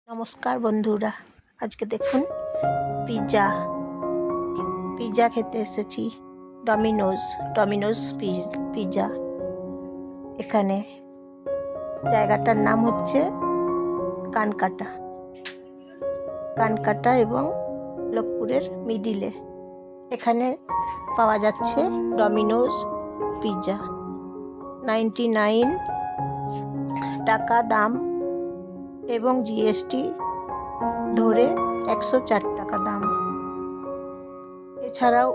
নমস্কার বন্ধুরা, আজকে দেখুন পিৎজা খেতে এসেছি। Domino's pizza. এখানে জায়গাটার নাম হচ্ছে কানকাটা এবং লোকপুরের মিডিলে। এখানে পাওয়া যাচ্ছে ডমিনোজ পিৎজা। 99 টাকা দাম এবং জিএসটি ধরে 104 টাকা দাম। এছাড়াও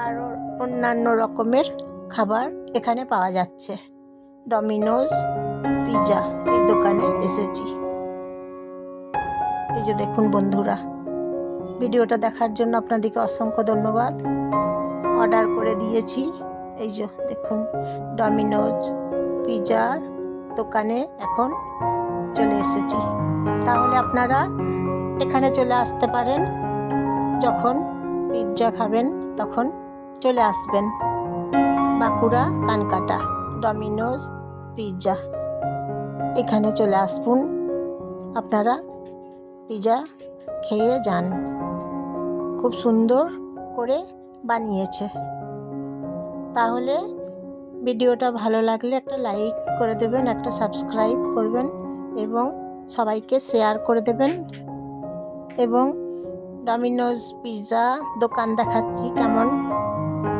আরও অন্যান্য রকমের খাবার এখানে পাওয়া যাচ্ছে। ডমিনোজ পিৎজা এই দোকানে এসেছি। এই যে দেখুন বন্ধুরা, ভিডিওটা দেখার জন্য আপনাদেরকে অসংখ্য ধন্যবাদ। অর্ডার করে দিয়েছি। এই যে দেখুন, ডমিনোজ পিৎজার দোকানে এখন চলে এসেছি। তাহলে আপনারা এখানে চলে আসতে পারেন। যখন পিৎজা খাবেন তখন চলে আসবেন। বাঁকুড়া কানকাটা ডমিনোজ পিৎজা, এখানে চলে আসুন। আপনারা পিৎজা খেয়ে যান। খুব সুন্দর করে বানিয়েছে। তাহলে ভিডিওটা ভালো লাগলে একটা লাইক করে দেবেন, একটা সাবস্ক্রাইব করবেন এবং সবাইকে শেয়ার করে দেবেন। এবং ডমিনোজ পিৎজা দোকান দেখাচ্ছি, কেমন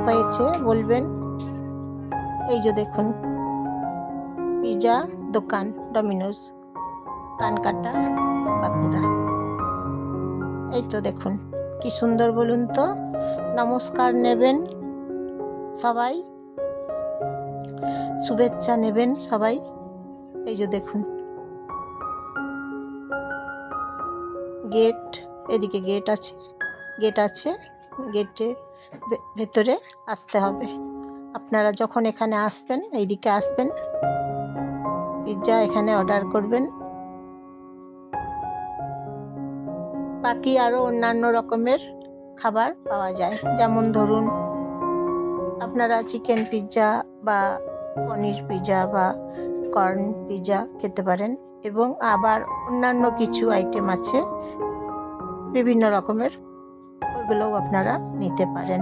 হয়েছে বলবেন। এই যে দেখুন, পিৎজা দোকান ডমিনোজ, কানকাটা বাঁকুড়া। এই তো দেখুন কি সুন্দর বলুন তো। নমস্কার নেবেন সবাই, শুভেচ্ছা নেবেন সবাই। এই যে দেখুন গেট, এদিকে গেট আছে। গেটে ভেতরে আসতে হবে। আপনারা যখন এখানে আসবেন, এইদিকে আসবেন, পিৎজা এখানে অর্ডার করবেন। বাকি আরও অন্যান্য রকমের খাবার পাওয়া যায়। যেমন ধরুন, আপনারা চিকেন পিৎজা বা পনির পিৎজা বা কর্ন পিৎজা খেতে পারেন। এবং আবার অন্যান্য কিছু আইটেম আছে বিভিন্ন রকমের, ওইগুলোও আপনারা নিতে পারেন।